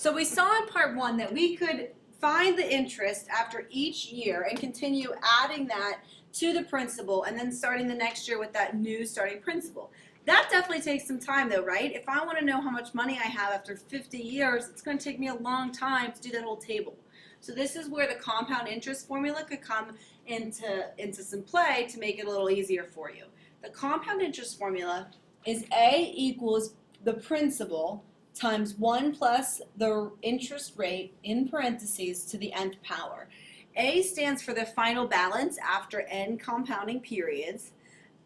So we saw in part one that we could find the interest after each year and continue adding that to the principal and then starting the next year with that new starting principal. That definitely takes some time though, right? If I want to know how much money I have after 50 years, it's going to take me a long time to do that whole table. So this is where the compound interest formula could come into some play to make it a little easier for you. The compound interest formula is A equals the principal times 1 plus the interest rate in parentheses to the nth power. A stands for the final balance after n compounding periods.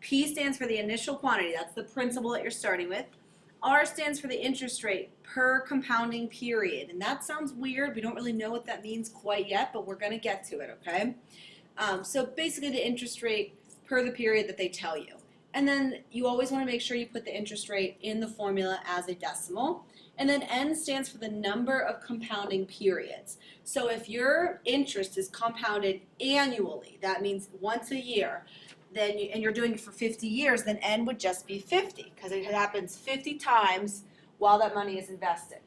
P stands for the initial quantity, that's the principal that you're starting with. R stands for the interest rate per compounding period. And that sounds weird, we don't really know what that means quite yet, but we're going to get to it, okay? So basically the interest rate per the period that they tell you. And then you always want to make sure you put the interest rate in the formula as a decimal. And then N stands for the number of compounding periods. So if your interest is compounded annually, that means once a year, then and you're doing it for 50 years, then N would just be 50 because it happens 50 times while that money is invested.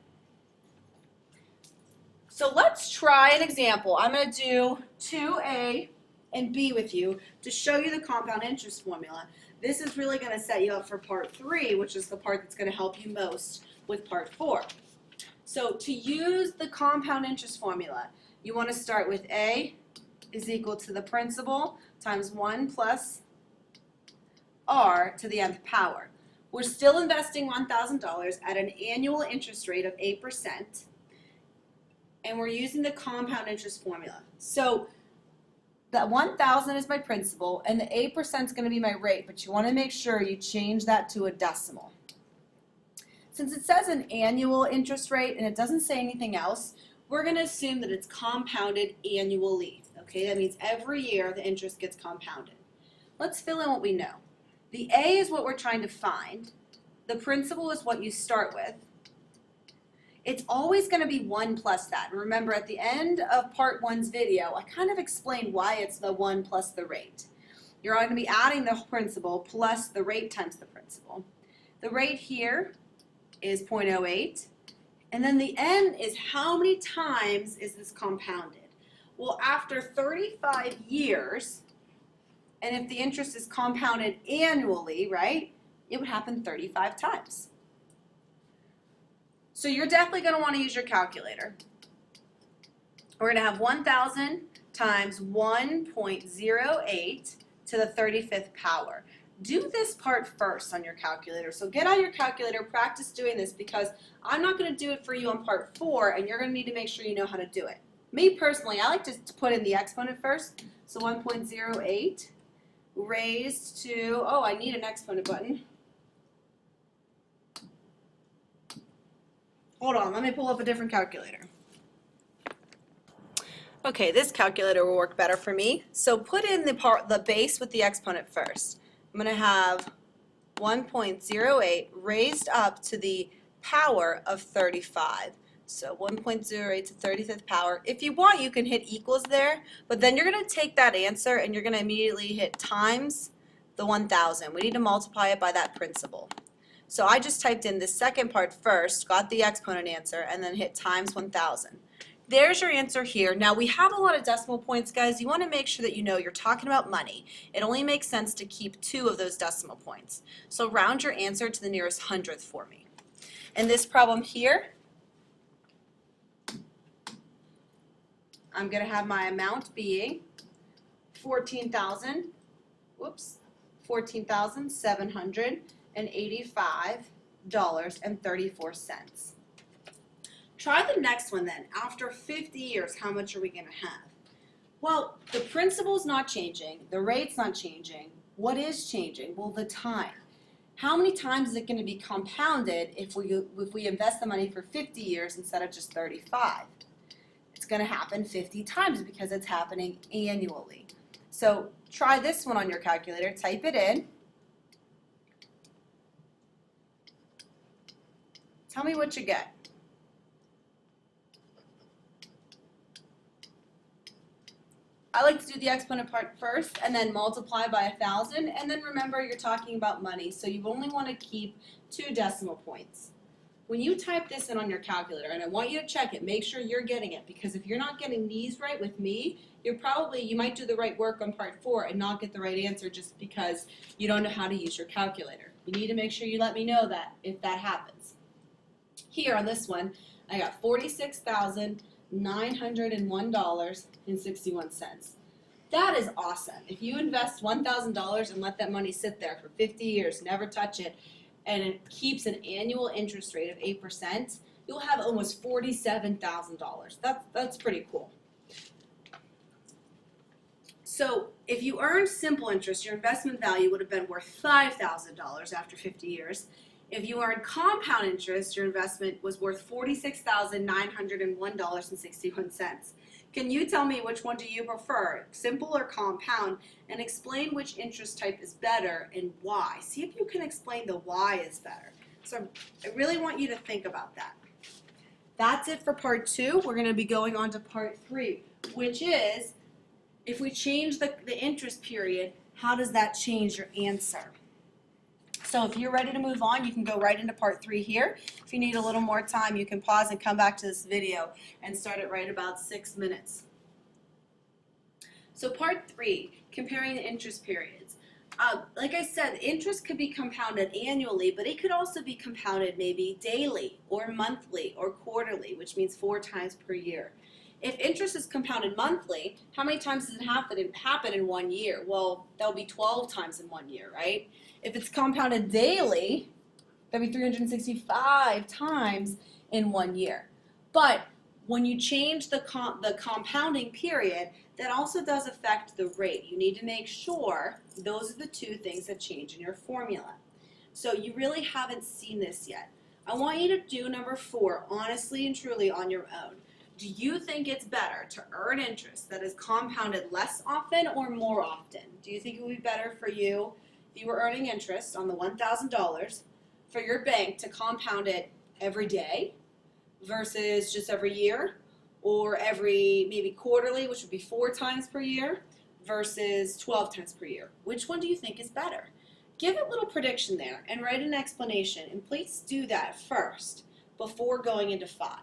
So let's try an example. I'm going to do 2A and B with you to show you the compound interest formula. This is really going to set you up for part 3, which is the part that's going to help you most with part 4. So to use the compound interest formula, you want to start with A is equal to the principal times 1 plus R to the nth power. We're still investing $1,000 at an annual interest rate of 8%, and we're using the compound interest formula. So that 1,000 is my principal, and the 8% is going to be my rate, but you want to make sure you change that to a decimal. Since it says an annual interest rate and it doesn't say anything else, we're going to assume that it's compounded annually. Okay, that means every year the interest gets compounded. Let's fill in what we know. The A is what we're trying to find. The principal is what you start with. It's always going to be 1 plus that. And remember, at the end of part 1's video, I kind of explained why it's the 1 plus the rate. You're going to be adding the principal plus the rate times the principal. The rate here is 0.08. And then the N is how many times is this compounded? Well, after 35 years, and if the interest is compounded annually, right, it would happen 35 times. So you're definitely going to want to use your calculator. We're going to have 1,000 times 1.08 to the 35th power. Do this part first on your calculator. So get out your calculator, practice doing this, because I'm not going to do it for you on part 4, and you're going to need to make sure you know how to do it. Me personally, I like to put in the exponent first. So 1.08 raised to, oh, I need an exponent button. Hold on, let me pull up a different calculator. Okay, this calculator will work better for me. So put in the base with the exponent first. I'm going to have 1.08 raised up to the power of 35. So 1.08 to 35th power. If you want, you can hit equals there, but then you're going to take that answer and you're going to immediately hit times the 1,000. We need to multiply it by that principal. So I just typed in the second part first, got the exponent answer, and then hit times 1,000. There's your answer here. Now we have a lot of decimal points, guys. You want to make sure that you know you're talking about money. It only makes sense to keep 2 of those decimal points. So round your answer to the nearest hundredth for me. In this problem here, I'm going to have my amount being $14,785.34. Try the next one then. After 50 years, how much are we going to have? Well, the principal's not changing, the rate's not changing. What is changing? Well, the time. How many times is it going to be compounded if we invest the money for 50 years instead of just 35? It's going to happen 50 times because it's happening annually. So try this one on your calculator, type it in. Tell me what you get. I like to do the exponent part first and then multiply by 1,000, and then remember you're talking about money, so you only want to keep 2 decimal points. when you type this in on your calculator, and I want you to check it, make sure you're getting it, because if you're not getting these right with me, you might do the right work on part 4 and not get the right answer just because you don't know how to use your calculator. You need to make sure you let me know that if that happens. Here on this one, I got $46,901.61. That is awesome. If you invest $1,000 and let that money sit there for 50 years, never touch it, and it keeps an annual interest rate of 8%, you'll have almost $47,000. That's pretty cool. So if you earned simple interest, your investment value would have been worth $5,000 after 50 years. If you earned compound interest, your investment was worth $46,901.61. Can you tell me which one do you prefer, simple or compound, and explain which interest type is better and why? See if you can explain the why is better. So I really want you to think about that. That's it for part 2. We're going to be going on to part 3, which is if we change the interest period, how does that change your answer? So if you're ready to move on, you can go right into part 3 here. If you need a little more time, you can pause and come back to this video and start at right about 6 minutes. So part 3, comparing the interest periods. Like I said, interest could be compounded annually, but it could also be compounded maybe daily or monthly or quarterly, which means 4 times per year. If interest is compounded monthly, how many times does it happen in 1 year? Well, that'll be 12 times in 1 year, right? If it's compounded daily, that'd be 365 times in 1 year. But when you change the compounding period, that also does affect the rate. You need to make sure those are the 2 things that change in your formula. So you really haven't seen this yet. I want you to do number 4 honestly and truly on your own. Do you think it's better to earn interest that is compounded less often or more often? Do you think it would be better for you if you were earning interest on the $1,000 for your bank to compound it every day versus just every year, or every maybe quarterly, which would be 4 times per year, versus 12 times per year? Which one do you think is better? Give a little prediction there and write an explanation, and please do that first before going into 5.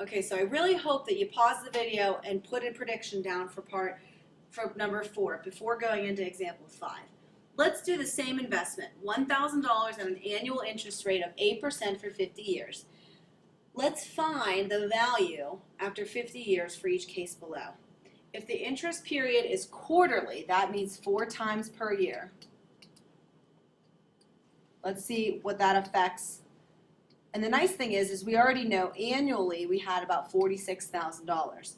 Okay, so I really hope that you pause the video and put a prediction down for number 4 before going into example 5. Let's do the same investment, $1,000 at an annual interest rate of 8% for 50 years. Let's find the value after 50 years for each case below. If the interest period is quarterly, that means 4 times per year. Let's see what that affects. And the nice thing is we already know annually we had about $46,000.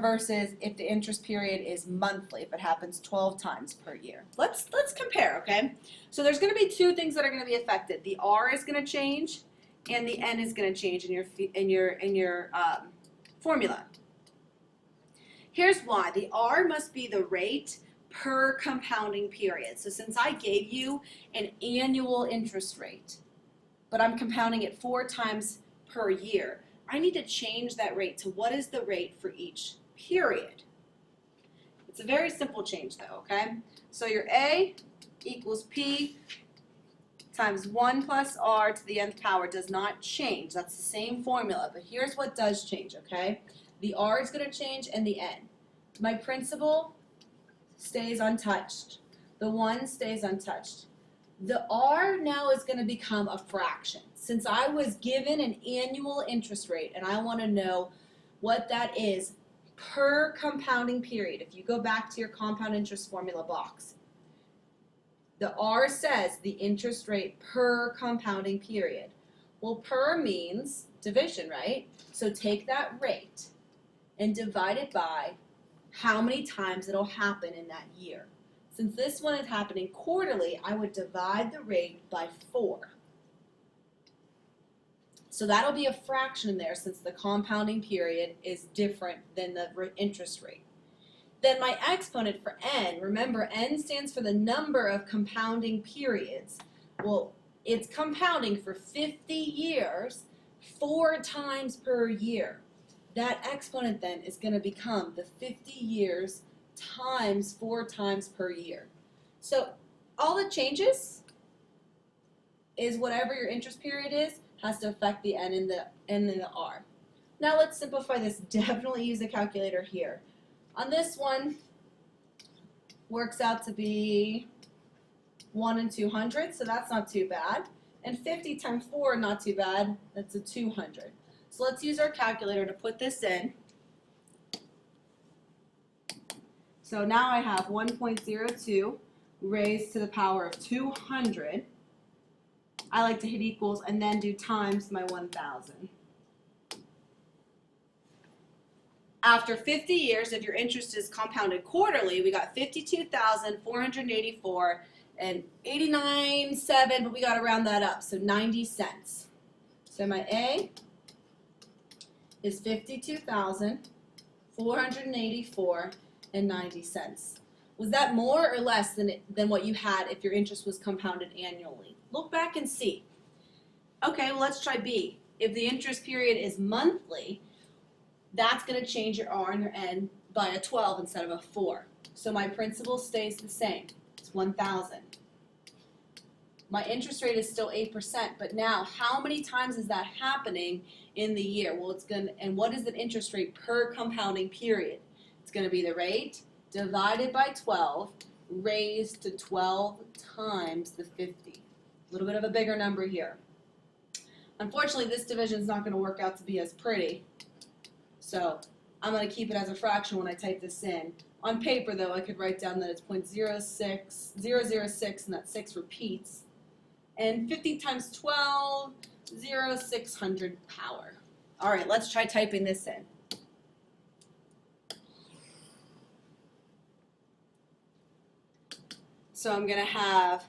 Versus if the interest period is monthly, if it happens 12 times per year. Let's compare, okay? So there's going to be 2 things that are going to be affected. The R is going to change, and the N is going to change in your formula. Here's why. The R must be the rate per compounding period. So since I gave you an annual interest rate, but I'm compounding it 4 times per year, I need to change that rate to what is the rate for each period. It's a very simple change though, okay? So your A equals P times 1 plus R to the nth power does not change. That's the same formula, but here's what does change, okay? The R is going to change and the N. My principal stays untouched. The 1 stays untouched. The R now is going to become a fraction. Since I was given an annual interest rate and I want to know what that is per compounding period, if you go back to your compound interest formula box, the R says the interest rate per compounding period. Well, per means division, right? So take that rate and divide it by how many times it'll happen in that year. Since this one is happening quarterly, I would divide the rate by 4. So that'll be a fraction there since the compounding period is different than the interest rate. Then my exponent for N, remember N stands for the number of compounding periods. Well, it's compounding for 50 years, 4 times per year. That exponent then is going to become the 50 years times 4 times per year. So all that changes is whatever your interest period is has to affect the N and the R. Now let's simplify this. Definitely use a calculator here. On this one, works out to be 1 and 200, so that's not too bad. And 50 times 4, not too bad. That's a 200. So let's use our calculator to put this in. So now I have 1.02 raised to the power of 200. I like to hit equals and then do times my 1,000. After 50 years, if your interest is compounded quarterly, we got 52,484 and 89.7, but we got to round that up, so 90 cents. So my A is 52,484 and 90 cents. Was that more or less than what you had if your interest was compounded annually? Look back and see. Okay, well, let's try B. If the interest period is monthly, that's going to change your R and your N by a 12 instead of a 4. So my principal stays the same. It's 1,000. My interest rate is still 8%, but now how many times is that happening in the year? Well, and what is the interest rate per compounding period? It's going to be the rate divided by 12 raised to 12 times the 50. A little bit of a bigger number here. Unfortunately, this division is not going to work out to be as pretty. So I'm going to keep it as a fraction when I type this in. On paper, though, I could write down that it's 0.06006, and that 6 repeats. And 50 times 12, 0,600 power. All right, let's try typing this in. So I'm going to have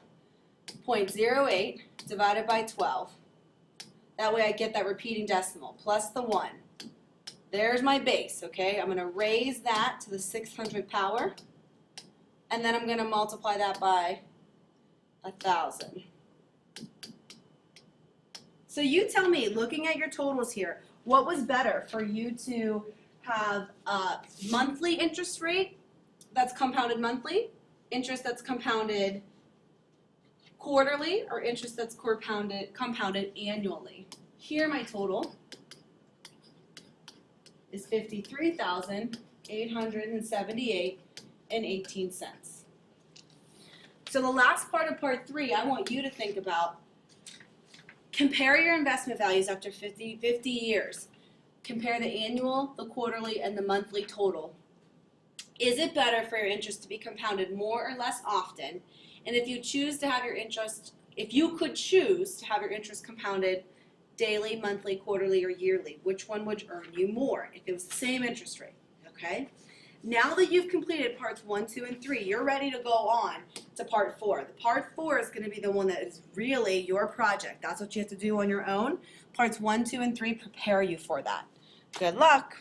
0.08 divided by 12. That way I get that repeating decimal, plus the 1. There's my base, okay? I'm going to raise that to the 600 power, and then I'm going to multiply that by 1,000. So you tell me, looking at your totals here, what was better for you to have a monthly interest rate that's compounded monthly, interest that's compounded quarterly, or interest that's compounded annually? Here my total is 53,878 and 18 cents. So the last part of part 3, I want you to think about, compare your investment values after 50 years. Compare the annual, the quarterly, and the monthly total. Is it better for your interest to be compounded more or less often? And if you choose to have your interest, if you could choose to have your interest compounded daily, monthly, quarterly, or yearly, which one would earn you more if it was the same interest rate, okay? Now that you've completed parts 1, 2, and 3, you're ready to go on to part 4. The part 4 is going to be the one that is really your project. That's what you have to do on your own. Parts 1, 2, and 3 prepare you for that. Good luck.